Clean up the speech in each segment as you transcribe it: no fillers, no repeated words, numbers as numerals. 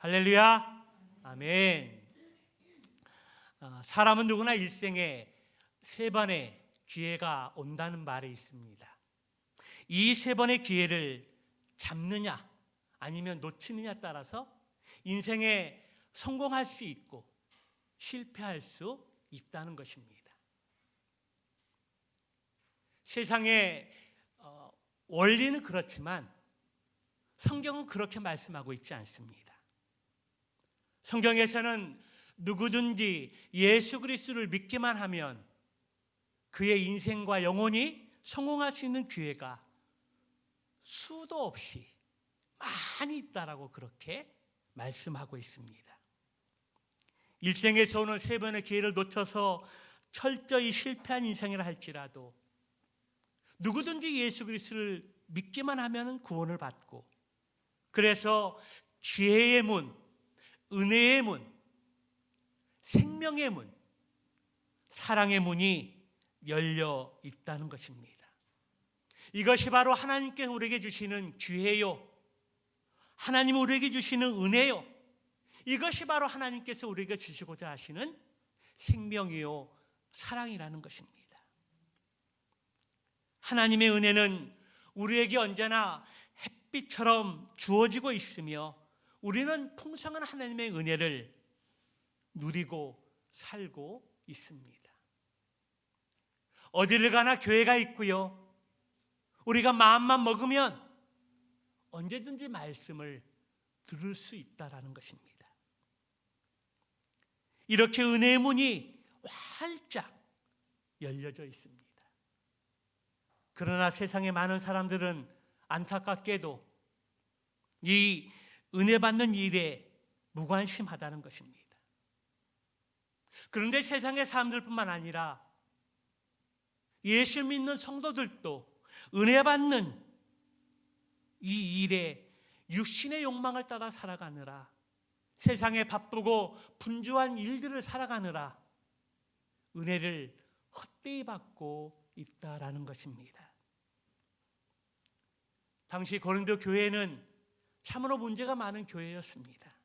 할렐루야. 아멘. 사람은 누구나 일생에 세 번의 기회가 온다는 말이 있습니다. 이 세 번의 기회를 잡느냐 아니면 놓치느냐에 따라서 인생에 성공할 수 있고 실패할 수 있다는 것입니다. 세상의 원리는 그렇지만 성경은 그렇게 말씀하고 있지 않습니다. 성경에서는 누구든지 예수 그리스도를 믿기만 하면 그의 인생과 영혼이 성공할 수 있는 기회가 수도 없이 많이 있다라고 그렇게 말씀하고 있습니다. 일생에서 오는 세 번의 기회를 놓쳐서 철저히 실패한 인생이라 할지라도 누구든지 예수 그리스도를 믿기만 하면 구원을 받고, 그래서 기회의 문, 은혜의 문, 생명의 문, 사랑의 문이 열려 있다는 것입니다. 이것이 바로 하나님께서 우리에게 주시는 기회요, 하나님 우리에게 주시는 은혜요, 이것이 바로 하나님께서 우리에게 주시고자 하시는 생명이요 사랑이라는 것입니다. 하나님의 은혜는 우리에게 언제나 햇빛처럼 주어지고 있으며 우리는 풍성한 하나님의 은혜를 누리고 살고 있습니다. 어디를 가나 교회가 있고요, 우리가 마음만 먹으면 언제든지 말씀을 들을 수 있다라는 것입니다. 이렇게 은혜의 문이 활짝 열려져 있습니다. 그러나 세상의 많은 사람들은 안타깝게도 이 은혜 받는 일에 무관심하다는 것입니다. 그런데 세상의 사람들뿐만 아니라 예수 믿는 성도들도 은혜 받는 이 일에 육신의 욕망을 따라 살아가느라, 세상에 바쁘고 분주한 일들을 살아가느라 은혜를 헛되이 받고 있다라는 것입니다. 당시 고린도 교회는 참으로 문제가 많은 교회였습니다.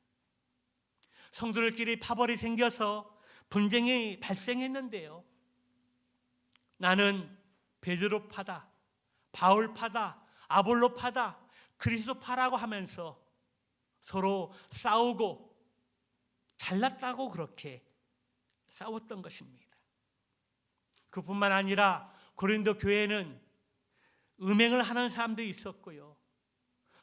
성도들끼리 파벌이 생겨서 분쟁이 발생했는데요, 나는 베드로 파다, 바울 파다, 아볼로 파다, 그리스도 파라고 하면서 서로 싸우고 잘났다고 그렇게 싸웠던 것입니다. 그뿐만 아니라 고린도 교회는 음행을 하는 사람들이 있었고요,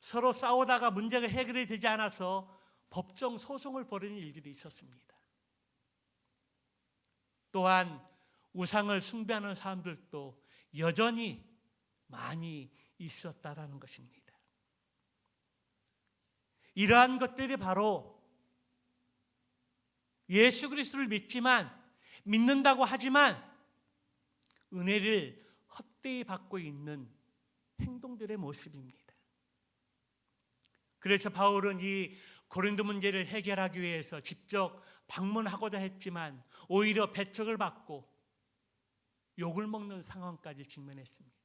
서로 싸우다가 문제가 해결이 되지 않아서 법정 소송을 벌이는 일들이 있었습니다. 또한 우상을 숭배하는 사람들도 여전히 많이 있었다라는 것입니다. 이러한 것들이 바로 예수 그리스도를 믿는다고 하지만 은혜를 헛되이 받고 있는 행동들의 모습입니다. 그래서 바울은 이 고린도 문제를 해결하기 위해서 직접 방문하고자 했지만 오히려 배척을 받고 욕을 먹는 상황까지 직면했습니다.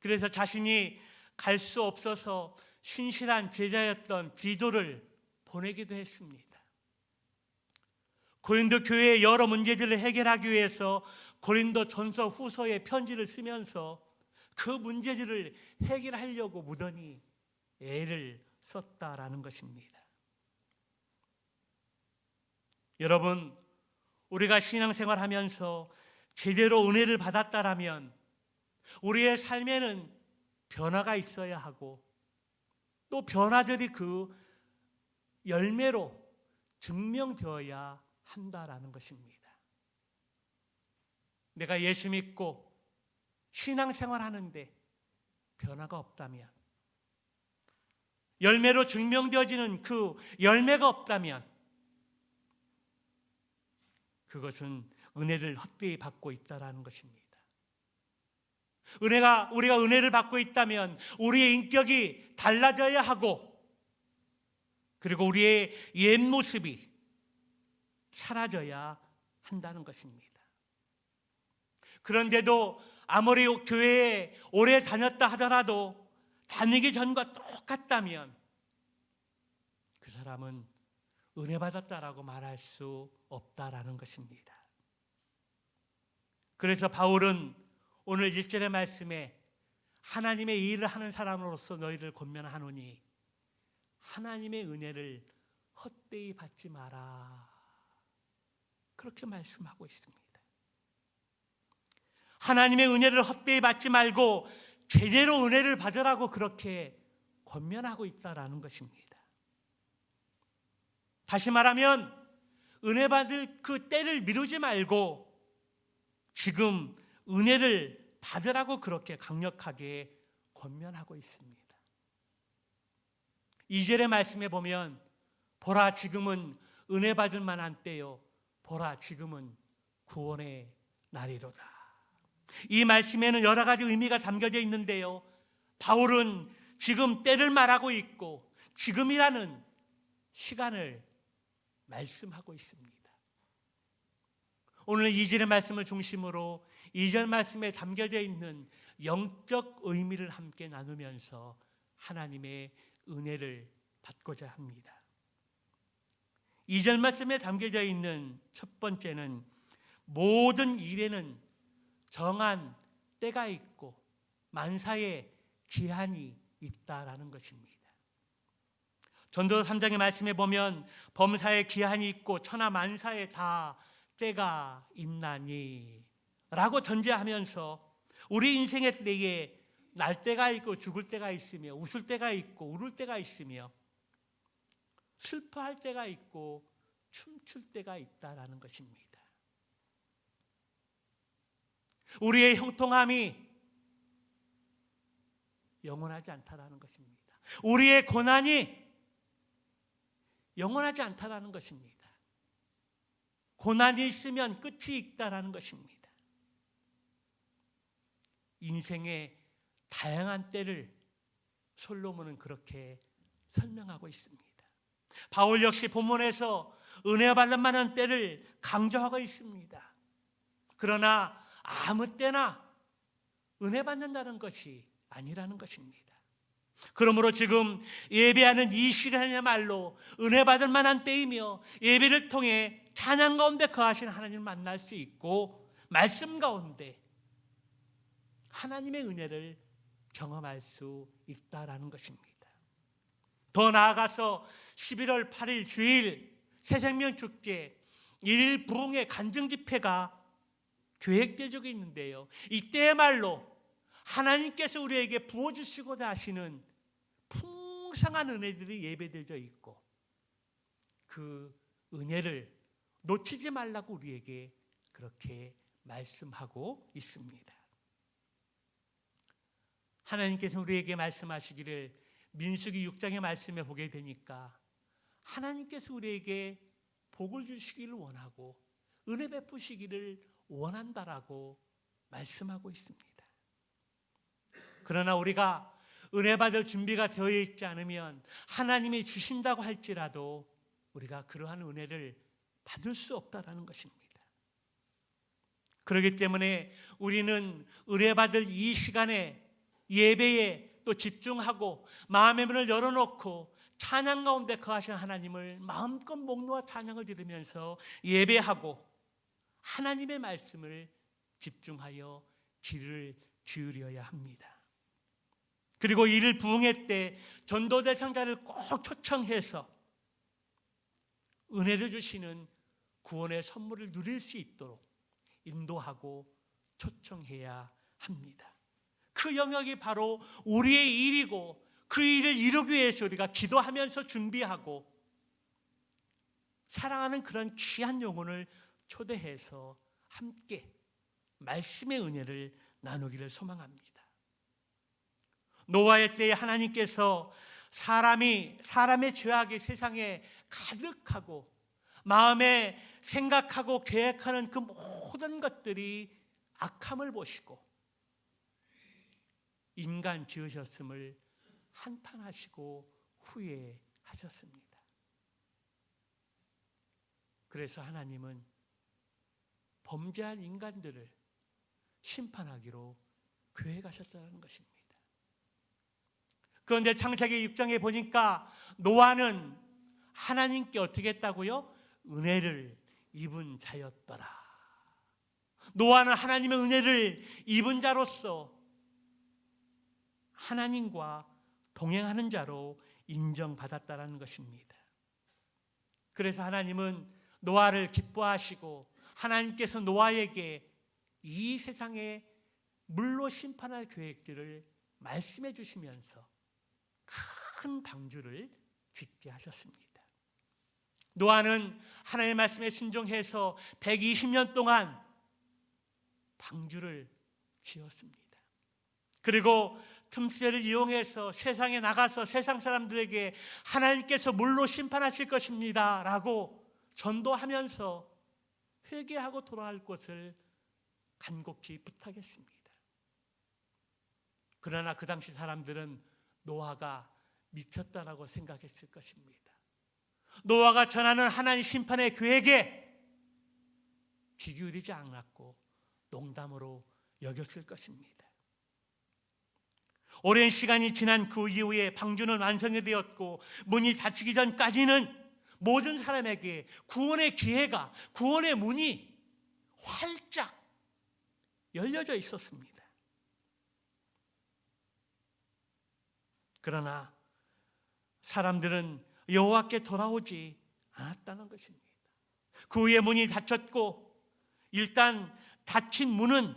그래서 자신이 갈 수 없어서 신실한 제자였던 디도를 보내기도 했습니다. 고린도 교회의 여러 문제들을 해결하기 위해서 고린도 전서 후서의 편지를 쓰면서 그 문제들을 해결하려고 무던히 애를 썼다라는 것입니다. 여러분, 우리가 신앙생활하면서 제대로 은혜를 받았다라면 우리의 삶에는 변화가 있어야 하고, 또 변화들이 그 열매로 증명되어야 한다라는 것입니다. 내가 예수 믿고 신앙생활하는데 변화가 없다면, 열매로 증명되어지는 그 열매가 없다면 그것은 은혜를 헛되이 받고 있다라는 것입니다. 우리가 은혜를 받고 있다면 우리의 인격이 달라져야 하고, 그리고 우리의 옛 모습이 사라져야 한다는 것입니다. 그런데도 아무리 교회에 오래 다녔다 하더라도 다니기 전과 똑같다면 그 사람은 은혜 받았다라고 말할 수 없다라는 것입니다. 그래서 바울은 오늘 1절의 말씀에 하나님의 일을 하는 사람으로서 너희를 권면하노니 하나님의 은혜를 헛되이 받지 마라, 그렇게 말씀하고 있습니다. 하나님의 은혜를 헛되이 받지 말고 제대로 은혜를 받으라고 그렇게 권면하고 있다라는 것입니다. 다시 말하면 은혜 받을 그 때를 미루지 말고 지금 은혜를 받으라고 그렇게 강력하게 권면하고 있습니다. 2절의 말씀에 보면 보라 지금은 은혜 받을 만한 때요, 보라 지금은 구원의 날이로다. 이 말씀에는 여러 가지 의미가 담겨져 있는데요, 바울은 지금 때를 말하고 있고 지금이라는 시간을 말씀하고 있습니다. 오늘 2절의 말씀을 중심으로 2절 말씀에 담겨져 있는 영적 의미를 함께 나누면서 하나님의 은혜를 받고자 합니다. 2절 말씀에 담겨져 있는 첫 번째는 모든 일에는 정한 때가 있고 만사의 기한이 있다라는 것입니다. 전도서 3장의 말씀에 보면 범사의 기한이 있고 천하 만사에 다 때가 있나니 라고 전제하면서 우리 인생의 때에 날 때가 있고 죽을 때가 있으며 웃을 때가 있고 울을 때가 있으며 슬퍼할 때가 있고 춤출 때가 있다라는 것입니다. 우리의 형통함이 영원하지 않다라는 것입니다. 우리의 고난이 영원하지 않다라는 것입니다. 고난이 있으면 끝이 있다라는 것입니다. 인생의 다양한 때를 솔로몬은 그렇게 설명하고 있습니다. 바울 역시 본문에서 은혜 받을 만한 때를 강조하고 있습니다. 그러나 아무 때나 은혜 받는다는 것이 아니라는 것입니다. 그러므로 지금 예배하는 이 시간이야말로 은혜 받을 만한 때이며 예배를 통해 찬양 가운데 거하신 하나님을 만날 수 있고 말씀 가운데 하나님의 은혜를 경험할 수 있다라는 것입니다. 더 나아가서 11월 8일 주일 새생명축제 1일 부흥의 간증집회가 계획되고 있는데요, 이때야말로 하나님께서 우리에게 부어주시고자 하시는 풍성한 은혜들이 예배되어 있고 그 은혜를 놓치지 말라고 우리에게 그렇게 말씀하고 있습니다. 하나님께서 우리에게 말씀하시기를 민수기 6장의 말씀에 보게 되니까 하나님께서 우리에게 복을 주시기를 원하고 은혜 베푸시기를 원한다라고 말씀하고 있습니다. 그러나 우리가 은혜 받을 준비가 되어 있지 않으면 하나님이 주신다고 할지라도 우리가 그러한 은혜를 받을 수 없다라는 것입니다. 그렇기 때문에 우리는 은혜 받을 이 시간에 예배에 또 집중하고 마음의 문을 열어놓고 찬양 가운데 거하신 하나님을 마음껏 목 놓아 찬양을 드리면서 예배하고 하나님의 말씀을 집중하여 귀를 기울여야 합니다. 그리고 이를 부흥회 때 전도 대상자를 꼭 초청해서 은혜를 주시는 구원의 선물을 누릴 수 있도록 인도하고 초청해야 합니다. 그 영역이 바로 우리의 일이고 그 일을 이루기 위해서 우리가 기도하면서 준비하고 사랑하는 그런 귀한 영혼을 초대해서 함께 말씀의 은혜를 나누기를 소망합니다. 노아의 때에 하나님께서 사람의 죄악이 세상에 가득하고 마음에 생각하고 계획하는 그 모든 것들이 악함을 보시고 인간 지으셨음을 한탄하시고 후회하셨습니다. 그래서 하나님은 범죄한 인간들을 심판하기로 계획하셨다는 것입니다. 그런데 창세기 6장에 보니까 노아는 하나님께 어떻게 했다고요? 은혜를 입은 자였더라. 노아는 하나님의 은혜를 입은 자로서 하나님과 동행하는 자로 인정받았다라는 것입니다. 그래서 하나님은 노아를 기뻐하시고 하나님께서 노아에게 이 세상에 물로 심판할 계획들을 말씀해 주시면서 큰 방주를 짓게 하셨습니다. 노아는 하나님의 말씀에 순종해서 120년 동안 방주를 지었습니다. 그리고 틈새를 이용해서 세상에 나가서 세상 사람들에게 하나님께서 물로 심판하실 것입니다 라고 전도하면서 회개하고 돌아갈 것을 간곡히 부탁했습니다. 그러나 그 당시 사람들은 노아가 미쳤다라고 생각했을 것입니다. 노아가 전하는 하나님 심판의 계획에 귀 기울이지 않았고 농담으로 여겼을 것입니다. 오랜 시간이 지난 그 이후에 방주는 완성이 되었고 문이 닫히기 전까지는 모든 사람에게 구원의 기회가, 구원의 문이 활짝 열려져 있었습니다. 그러나 사람들은 여호와께 돌아오지 않았다는 것입니다. 그 후에 문이 닫혔고 일단 닫힌 문은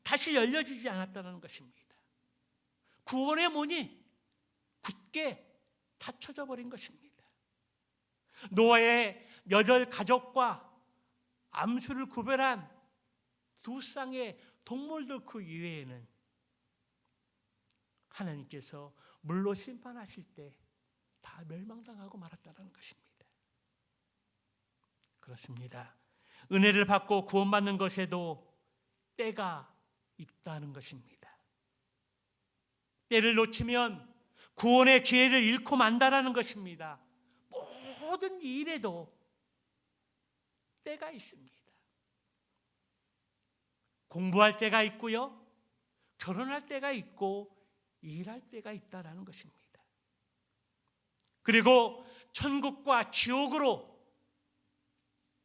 다시 열려지지 않았다는 것입니다. 구원의 문이 굳게 닫혀져 버린 것입니다. 노아의 8가족과 암수를 구별한 2쌍의 동물들 그 이외에는 하나님께서 물로 심판하실 때 다 멸망당하고 말았다는 것입니다. 그렇습니다. 은혜를 받고 구원받는 것에도 때가 있다는 것입니다. 때를 놓치면 구원의 기회를 잃고 만다라는 것입니다. 모든 일에도 때가 있습니다. 공부할 때가 있고요, 결혼할 때가 있고 일할 때가 있다라는 것입니다. 그리고 천국과 지옥으로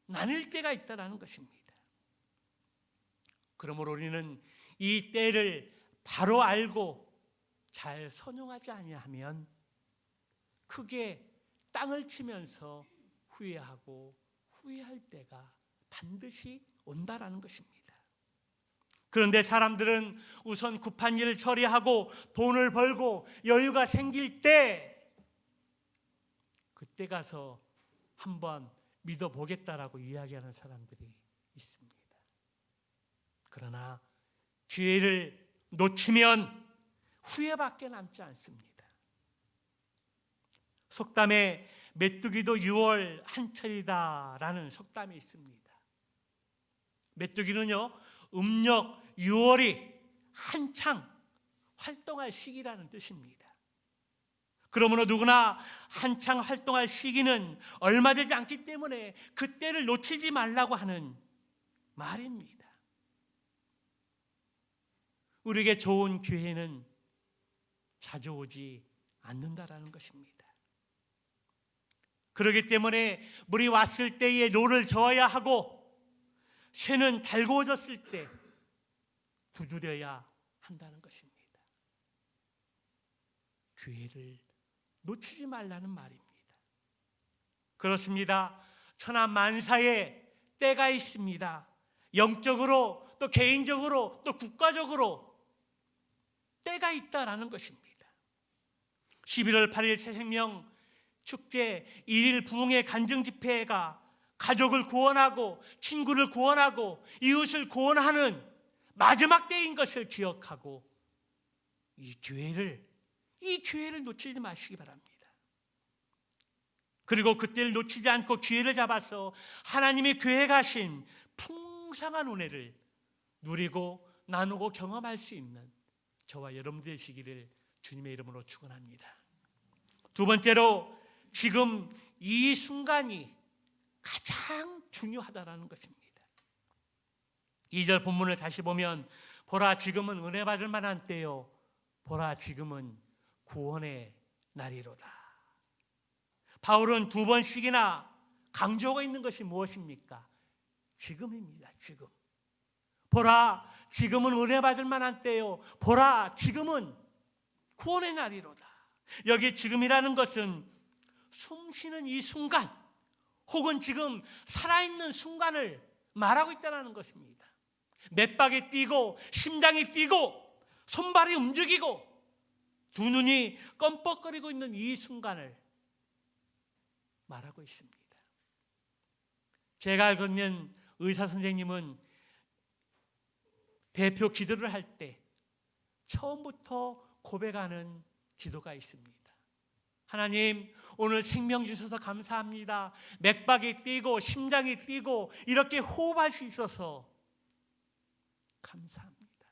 나뉠 때가 있다라는 것입니다. 그러므로 우리는 이 때를 바로 알고 잘 선용하지 아니하면 크게 땅을 치면서 후회하고 후회할 때가 반드시 온다라는 것입니다. 그런데 사람들은 우선 급한 일을 처리하고 돈을 벌고 여유가 생길 때 그때 가서 한번 믿어보겠다라고 이야기하는 사람들이 있습니다. 그러나 기회를 놓치면 후회밖에 남지 않습니다. 속담에 메뚜기도 6월 한철이다라는 속담이 있습니다. 메뚜기는요, 음력 6월이 한창 활동할 시기라는 뜻입니다. 그러므로 누구나 한창 활동할 시기는 얼마 되지 않기 때문에 그때를 놓치지 말라고 하는 말입니다. 우리에게 좋은 기회는 자주 오지 않는다라는 것입니다. 그렇기 때문에 물이 왔을 때에 노를 저어야 하고 쇠는 달구어졌을 때 두드려야 한다는 것입니다. 기회를 놓치지 말라는 말입니다. 그렇습니다. 천하만사에 때가 있습니다. 영적으로 또 개인적으로 또 국가적으로 때가 있다라는 것입니다. 11월 8일 새생명 축제 1일 부흥의 간증 집회가 가족을 구원하고 친구를 구원하고 이웃을 구원하는 마지막 때인 것을 기억하고 이 기회를 놓치지 마시기 바랍니다. 그리고 그때를 놓치지 않고 기회를 잡아서 하나님이 계획하신 풍성한 은혜를 누리고 나누고 경험할 수 있는 저와 여러분 되시기를 주님의 이름으로 축원합니다. 두 번째로 지금 이 순간이 가장 중요하다라는 것입니다. 2절 본문을 다시 보면 보라 지금은 은혜 받을 만한 때요 보라 지금은 구원의 날이로다. 바울은 두 번씩이나 강조하고 있는 것이 무엇입니까? 지금입니다. 지금. 보라, 지금은 은혜 받을 만한 때요. 보라, 지금은 구원의 날이로다. 여기 지금이라는 것은 숨 쉬는 이 순간, 혹은 지금 살아있는 순간을 말하고 있다는 것입니다. 맥박이 뛰고 심장이 뛰고 손발이 움직이고 두 눈이 껌뻑거리고 있는 이 순간을 말하고 있습니다. 제가 알고 있는 의사 선생님은 대표 기도를 할 때 처음부터 고백하는 기도가 있습니다. 하나님, 오늘 생명 주셔서 감사합니다. 맥박이 뛰고 심장이 뛰고 이렇게 호흡할 수 있어서 감사합니다.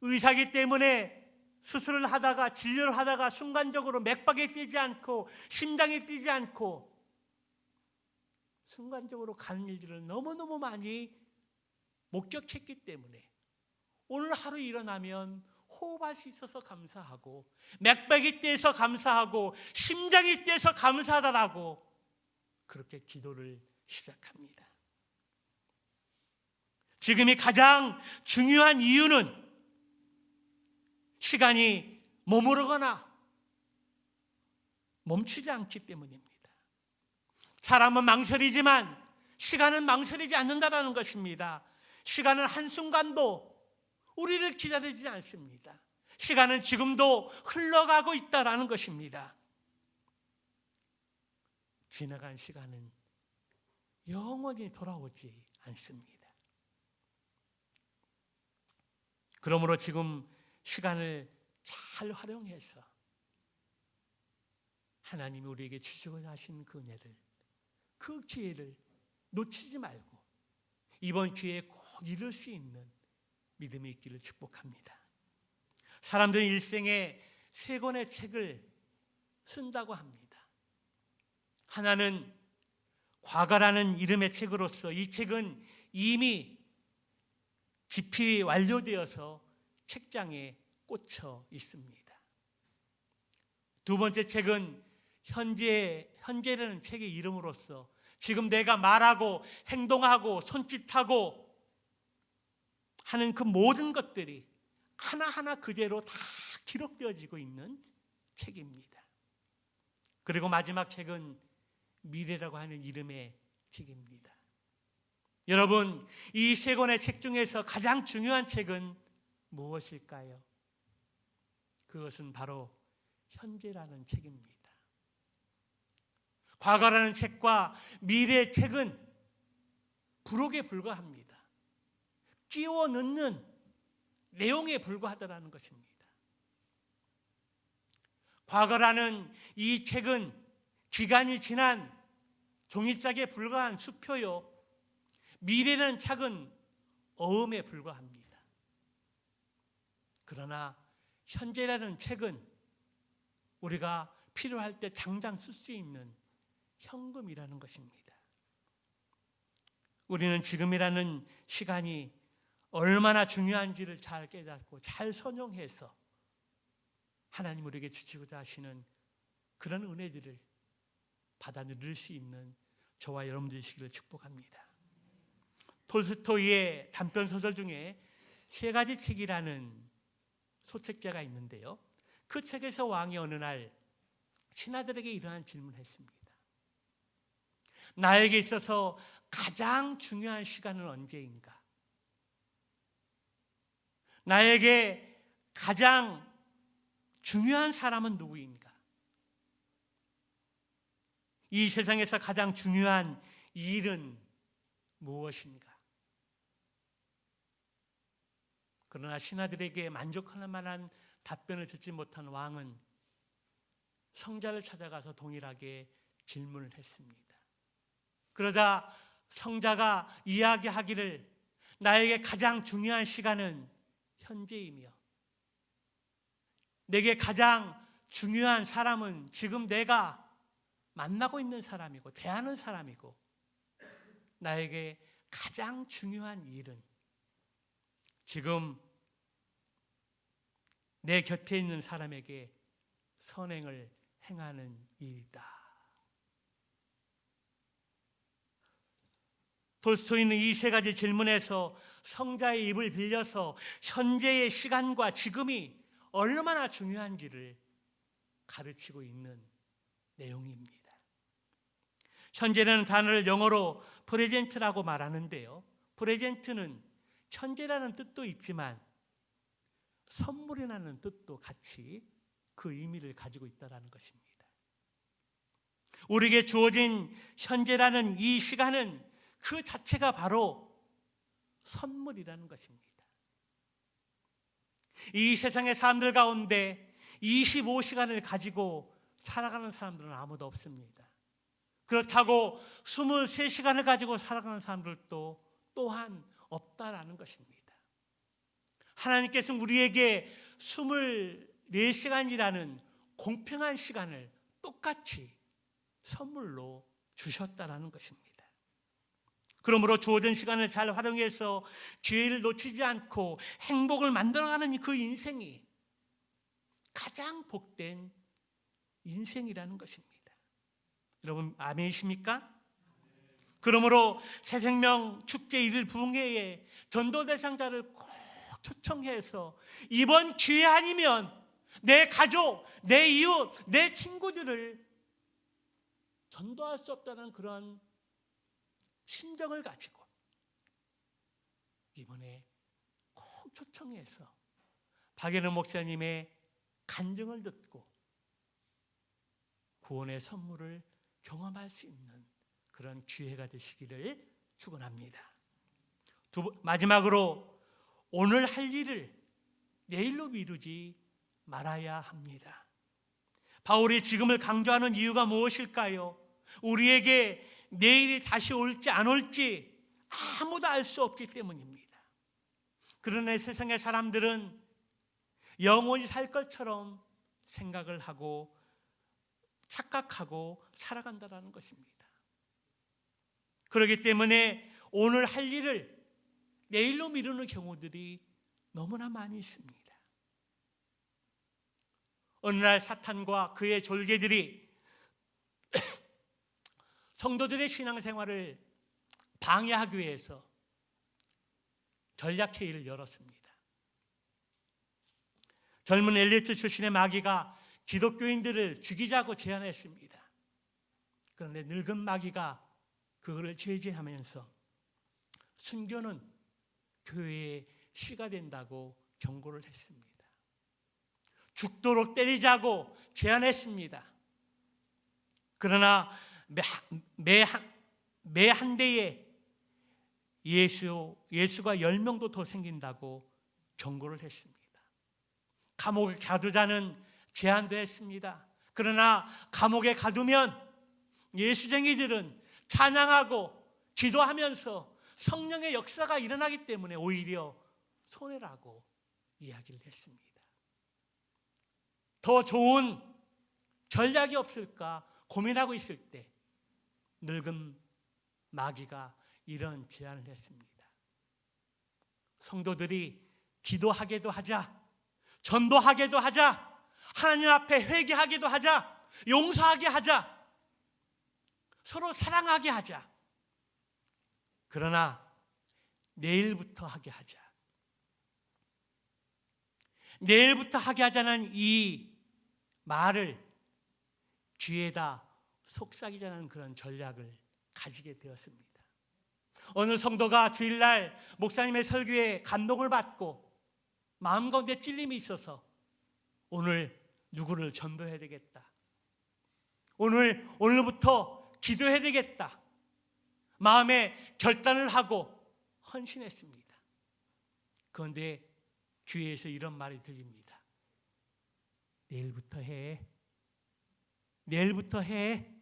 의사기 때문에 수술을 하다가 진료를 하다가 순간적으로 맥박이 뛰지 않고 심장이 뛰지 않고 순간적으로 가는 일들을 너무너무 많이 목격했기 때문에 오늘 하루 일어나면 호흡할 수 있어서 감사하고 맥박이 뛰어서 감사하고 심장이 뛰어서 감사하다라고 그렇게 기도를 시작합니다. 지금이 가장 중요한 이유는 시간이 머무르거나 멈추지 않기 때문입니다. 사람은 망설이지만 시간은 망설이지 않는다는 것입니다. 시간은 한순간도 우리를 기다리지 않습니다. 시간은 지금도 흘러가고 있다는 것입니다. 지나간 시간은 영원히 돌아오지 않습니다. 그러므로 지금 시간을 잘 활용해서 하나님이 우리에게 주시고자 하신 그 은혜를, 그 기회를 놓치지 말고 이번 기회에 꼭 이룰 수 있는 믿음이 있기를 축복합니다. 사람들은 일생에 3권의 책을 쓴다고 합니다. 하나는 과거라는 이름의 책으로서 이 책은 이미 집필이 완료되어서 책장에 꽂혀 있습니다. 두 번째 책은 현재라는 책의 이름으로서 지금 내가 말하고 행동하고 손짓하고 하는 그 모든 것들이 하나하나 그대로 다 기록되어지고 있는 책입니다. 그리고 마지막 책은 미래라고 하는 이름의 책입니다. 여러분, 이 3권의 책 중에서 가장 중요한 책은 무엇일까요? 그것은 바로 현재라는 책입니다. 과거라는 책과 미래의 책은 부록에 불과합니다. 끼워 넣는 내용에 불과하다는 것입니다. 과거라는 이 책은 기간이 지난 종이짝에 불과한 수표요, 미래는 책은 어음에 불과합니다. 그러나 현재라는 책은 우리가 필요할 때 당장 쓸 수 있는 현금이라는 것입니다. 우리는 지금이라는 시간이 얼마나 중요한지를 잘 깨닫고 잘 선용해서 하나님 우리에게 주시고자 하시는 그런 은혜들을 받아 누릴 수 있는 저와 여러분들 되시기를 축복합니다. 톨스토이의 단편 소설 중에 3가지 책이라는 소책자가 있는데요. 그 책에서 왕이 어느 날 신하들에게 이러한 질문을 했습니다. 나에게 있어서 가장 중요한 시간은 언제인가? 나에게 가장 중요한 사람은 누구인가? 이 세상에서 가장 중요한 일은 무엇인가? 그러나 신하들에게 만족할 만한 답변을 듣지 못한 왕은 성자를 찾아가서 동일하게 질문을 했습니다. 그러자 성자가 이야기하기를 나에게 가장 중요한 시간은 현재이며 내게 가장 중요한 사람은 지금 내가 만나고 있는 사람이고 대하는 사람이고 나에게 가장 중요한 일은 지금 내 곁에 있는 사람에게 선행을 행하는 일이다. 돌스토이는 이 세 가지 질문에서 성자의 입을 빌려서 현재의 시간과 지금이 얼마나 중요한지를 가르치고 있는 내용입니다. 현재라는 단어를 영어로 프레젠트라고 말하는데요. 프레젠트는 현재라는 뜻도 있지만 선물이라는 뜻도 같이 그 의미를 가지고 있다는 것입니다. 우리에게 주어진 현재라는 이 시간은 그 자체가 바로 선물이라는 것입니다. 이 세상의 사람들 가운데 25시간을 가지고 살아가는 사람들은 아무도 없습니다. 그렇다고 23시간을 가지고 살아가는 사람들도 또한 없다라는 것입니다. 하나님께서는 우리에게 24시간이라는 공평한 시간을 똑같이 선물로 주셨다라는 것입니다. 그러므로 주어진 시간을 잘 활용해서 기회를 놓치지 않고 행복을 만들어가는 그 인생이 가장 복된 인생이라는 것입니다. 여러분 아멘이십니까? 그러므로 새생명 축제 1일 부흥회에 전도 대상자를 꼭 초청해서 이번 기회 아니면 내 가족, 내 이웃, 내 친구들을 전도할 수 없다는 그런 심정을 가지고 이번에 꼭 초청해서 박예능 목사님의 간증을 듣고 구원의 선물을 경험할 수 있는 그런 기회가 되시기를 축원합니다. 마지막으로 오늘 할 일을 내일로 미루지 말아야 합니다. 바울이 지금을 강조하는 이유가 무엇일까요? 우리에게 내일이 다시 올지 안 올지 아무도 알 수 없기 때문입니다. 그러나 세상의 사람들은 영원히 살 것처럼 생각을 하고 착각하고 살아간다는 것입니다. 그렇기 때문에 오늘 할 일을 내일로 미루는 경우들이 너무나 많이 있습니다. 어느 날 사탄과 그의 졸개들이 성도들의 신앙생활을 방해하기 위해서 전략회의를 열었습니다. 젊은 엘리트 출신의 마귀가 기독교인들을 죽이자고 제안했습니다. 그런데 늙은 마귀가 그것을 제지하면서 순교는 교회의 시가 된다고 경고를 했습니다. 죽도록 때리자고 제안했습니다. 그러나 매 한 대에 예수가 10명도 더 생긴다고 경고를 했습니다. 감옥에 가두자는 제안도 했습니다. 그러나 감옥에 가두면 예수쟁이들은 찬양하고 기도하면서 성령의 역사가 일어나기 때문에 오히려 손해라고 이야기를 했습니다. 더 좋은 전략이 없을까 고민하고 있을 때 늙은 마귀가 이런 제안을 했습니다. 성도들이 기도하게도 하자, 전도하게도 하자, 하나님 앞에 회개하게도 하자, 용서하게 하자, 서로 사랑하게 하자. 그러나 내일부터 하게 하자. 내일부터 하게 하자는 이 말을 귀에다 속삭이자는 그런 전략을 가지게 되었습니다. 어느 성도가 주일날 목사님의 설교에 감동을 받고 마음 가운데 찔림이 있어서 오늘 누구를 전도해야 되겠다. 오늘부터 기도해야 되겠다. 마음에 결단을 하고 헌신했습니다. 그런데 귀에서 이런 말이 들립니다. 내일부터 해. 내일부터 해.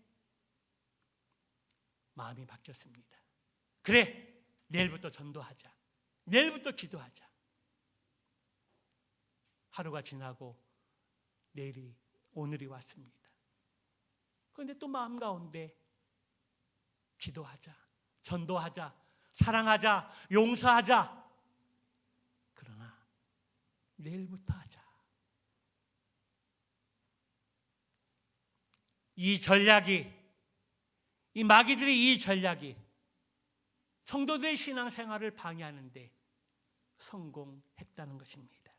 마음이 바뀌었습니다. 그래, 내일부터 전도하자. 내일부터 기도하자. 하루가 지나고 오늘이 왔습니다. 그런데 또 마음 가운데 기도하자, 전도하자, 사랑하자, 용서하자. 그러나 내일부터 하자. 이 전략이, 이 마귀들의 이 전략이 성도들의 신앙생활을 방해하는데 성공했다는 것입니다.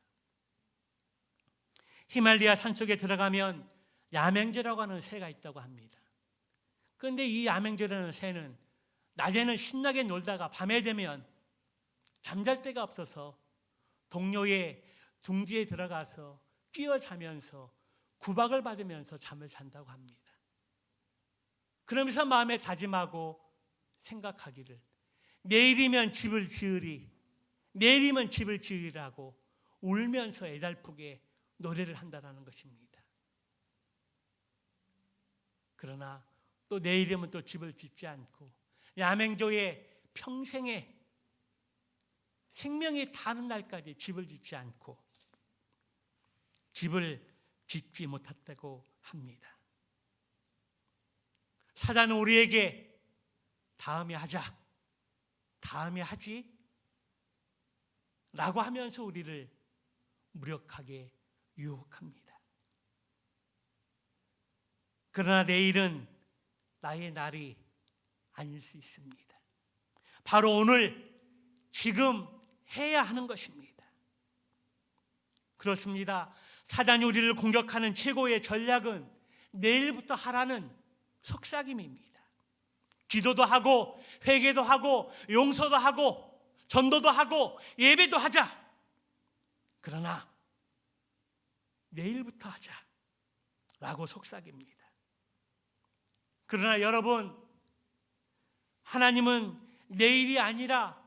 히말리아 산속에 들어가면 야맹제라고 하는 새가 있다고 합니다. 그런데 이 야맹제라는 새는 낮에는 신나게 놀다가 밤에 되면 잠잘 데가 없어서 동료의 둥지에 들어가서 끼어 자면서 구박을 받으면서 잠을 잔다고 합니다. 그러면서 마음에 다짐하고 생각하기를 내일이면 집을 지으리, 내일이면 집을 지으리라고 울면서 애달프게 노래를 한다는 것입니다. 그러나 또 내일이면 또 집을 짓지 않고 야맹조의 평생에 생명이 다는 날까지 집을 짓지 않고 집을 짓지 못했다고 합니다. 사단은 우리에게 다음에 하자, 다음에 하지 라고 하면서 우리를 무력하게 유혹합니다. 그러나 내일은 나의 날이 아닐 수 있습니다. 바로 오늘, 지금 해야 하는 것입니다. 그렇습니다. 사단이 우리를 공격하는 최고의 전략은 내일부터 하라는 속삭임입니다. 기도도 하고 회개도 하고 용서도 하고 전도도 하고 예배도 하자. 그러나 내일부터 하자 라고 속삭입니다. 그러나 여러분, 하나님은 내일이 아니라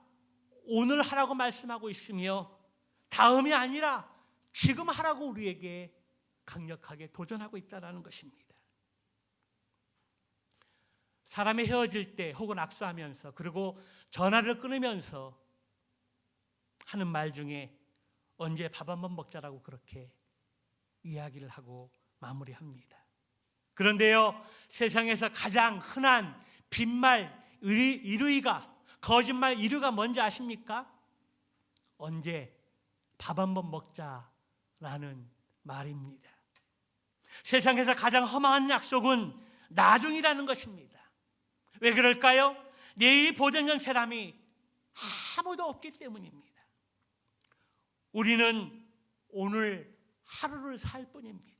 오늘 하라고 말씀하고 있으며 다음이 아니라 지금 하라고 우리에게 강력하게 도전하고 있다는 것입니다. 사람이 헤어질 때 혹은 악수하면서 그리고 전화를 끊으면서 하는 말 중에 언제 밥 한번 먹자라고 그렇게 이야기를 하고 마무리합니다. 그런데요, 세상에서 가장 흔한 빈말, 이루이가, 거짓말 이루가 뭔지 아십니까? 언제 밥 한번 먹자라는 말입니다. 세상에서 가장 험한 약속은 나중이라는 것입니다. 왜 그럴까요? 내일이 보장된 사람이 아무도 없기 때문입니다. 우리는 오늘 하루를 살 뿐입니다.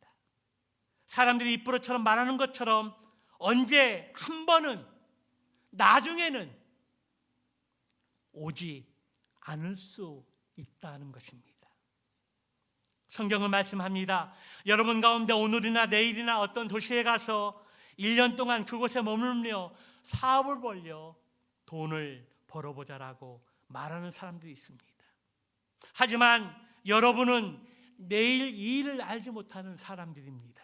사람들이 입으로처럼 말하는 것처럼 언제 한 번은, 나중에는 오지 않을 수 있다는 것입니다. 성경은 말씀합니다. 여러분 가운데 오늘이나 내일이나 어떤 도시에 가서 1년 동안 그곳에 머물며 사업을 벌려 돈을 벌어보자라고 말하는 사람들이 있습니다. 하지만 여러분은 내일 이 일을 알지 못하는 사람들입니다.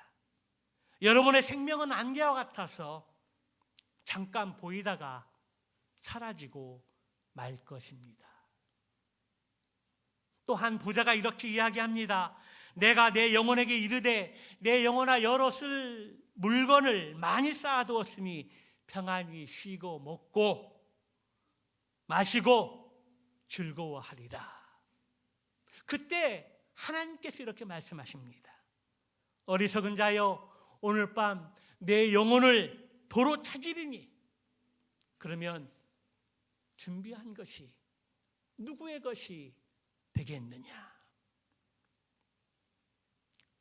여러분의 생명은 안개와 같아서 잠깐 보이다가 사라지고 말 것입니다. 또 한 부자가 이렇게 이야기합니다. 내가 내 영혼에게 이르되 내 영혼아 여러 쓸 물건을 많이 쌓아두었으니 평안히 쉬고 먹고 마시고 즐거워하리라. 그때 하나님께서 이렇게 말씀하십니다. 어리석은 자여, 오늘 밤 내 영혼을 도로 찾으리니. 그러면 준비한 것이 누구의 것이 되겠느냐?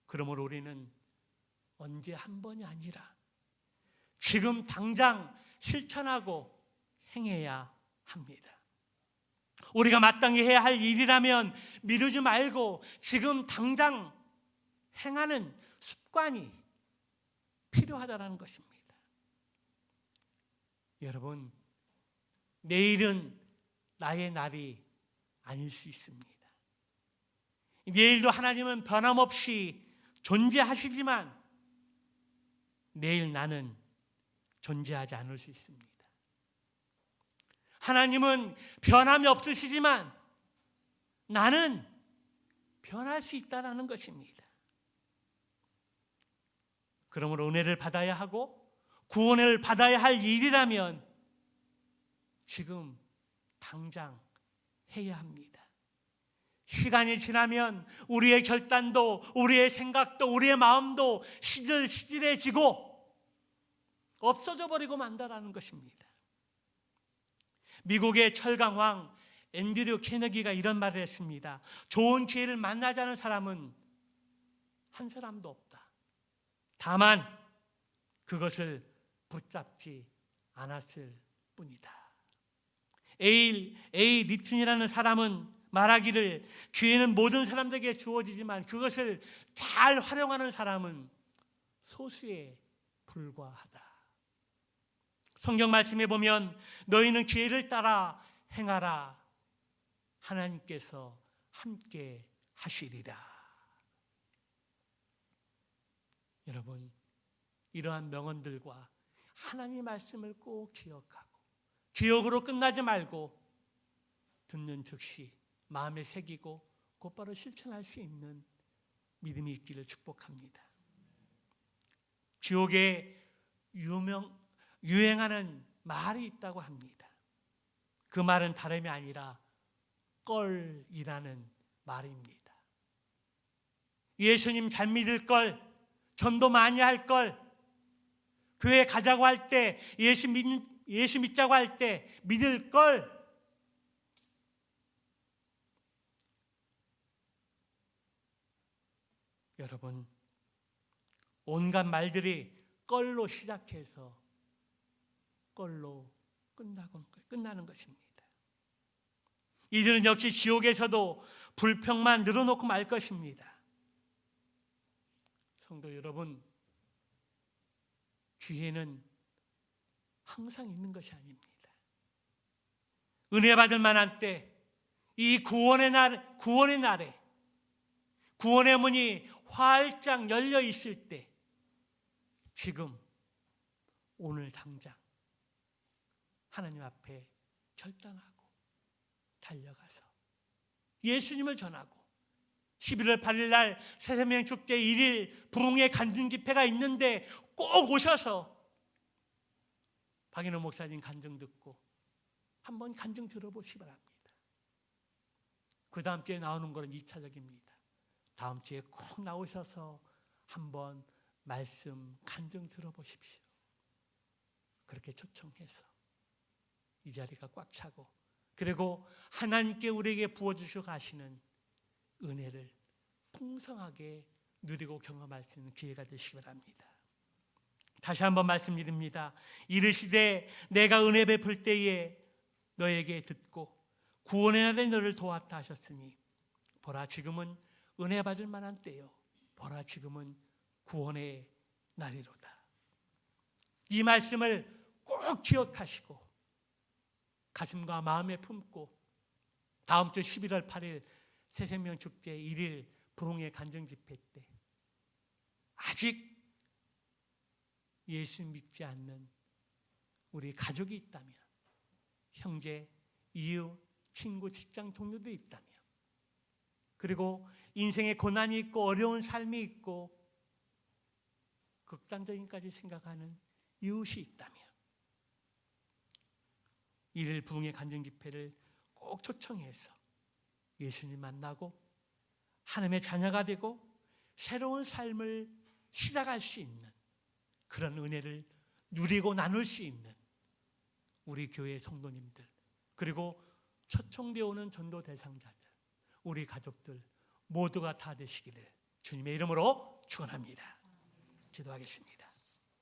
그러므로 우리는 언제 한 번이 아니라 지금 당장 실천하고 행해야 합니다. 우리가 마땅히 해야 할 일이라면 미루지 말고 지금 당장 행하는 습관이 필요하다는 것입니다. 여러분, 내일은 나의 날이 아닐 수 있습니다. 내일도 하나님은 변함없이 존재하시지만 내일 나는 존재하지 않을 수 있습니다. 하나님은 변함이 없으시지만 나는 변할 수 있다는 것입니다. 그러므로 은혜를 받아야 하고 구원을 받아야 할 일이라면 지금 당장 해야 합니다. 시간이 지나면 우리의 결단도, 우리의 생각도, 우리의 마음도 시들시들해지고 없어져 버리고 만다라는 것입니다. 미국의 철강왕 앤드류 케네디가 이런 말을 했습니다. 좋은 기회를 만나지 않은 사람은 한 사람도 없다. 다만 그것을 붙잡지 않았을 뿐이다. A 리튼이라는 사람은 말하기를 기회는 모든 사람들에게 주어지지만 그것을 잘 활용하는 사람은 소수에 불과하다. 성경 말씀에 보면 너희는 기회를 따라 행하라. 하나님께서 함께 하시리라. 여러분, 이러한 명언들과 하나님의 말씀을 꼭 기억하고 기억으로 끝나지 말고 듣는 즉시 마음에 새기고 곧바로 실천할 수 있는 믿음이 있기를 축복합니다. 지옥에 유행하는 말이 있다고 합니다. 그 말은 다름이 아니라 껄이라는 말입니다. 예수님 잘 믿을 걸, 전도 많이 할 걸, 교회 가자고 할 때, 예수 믿자고 할 때 믿을 걸. 여러분, 온갖 말들이 껄로 시작해서 껄로 끝나는 것입니다. 이들은 역시 지옥에서도 불평만 늘어놓고 말 것입니다. 성도 여러분, 기회는 항상 있는 것이 아닙니다. 은혜 받을 만한 때, 이 구원의 날에 구원의 문이 활짝 열려 있을 때, 지금 오늘 당장 하나님 앞에 결단하고 달려가서 예수님을 전하고 11월 8일 날 새생명 축제 1일 부흥의 간증 집회가 있는데 꼭 오셔서 박인호 목사님 간증 듣고 한번 간증 들어보시기 바랍니다. 그 다음 주에 나오는 것은 2차적입니다. 다음 주에 꼭 나오셔서 한번 말씀 간증 들어보십시오. 그렇게 초청해서 이 자리가 꽉 차고, 그리고 하나님께 우리에게 부어주셔 가시는 은혜를 풍성하게 누리고 경험할 수 있는 기회가 되시기 바랍니다. 다시 한번 말씀드립니다. 이르시되 내가 은혜 베풀 때에 너에게 듣고 구원의 날에 너를 도왔다 하셨으니 보라 지금은 은혜 받을 만한 때요, 보라 지금은 구원의 날이로다. 이 말씀을 꼭 기억하시고 가슴과 마음에 품고 다음 주 11월 8일 새생명 축제 1일 부흥의 간증 집회 때 아직 예수 믿지 않는 우리 가족이 있다면, 형제, 이웃, 친구, 직장 동료도 있다면, 그리고 인생에 고난이 있고 어려운 삶이 있고 극단적인까지 생각하는 이웃이 있다면 1일 부흥의 간증 집회를 꼭 초청해서 예수님 만나고 하나님의 자녀가 되고 새로운 삶을 시작할 수 있는 그런 은혜를 누리고 나눌 수 있는 우리 교회 성도님들, 그리고 초청되어 오는 전도 대상자들, 우리 가족들 모두가 다 되시기를 주님의 이름으로 축원합니다. 기도하겠습니다.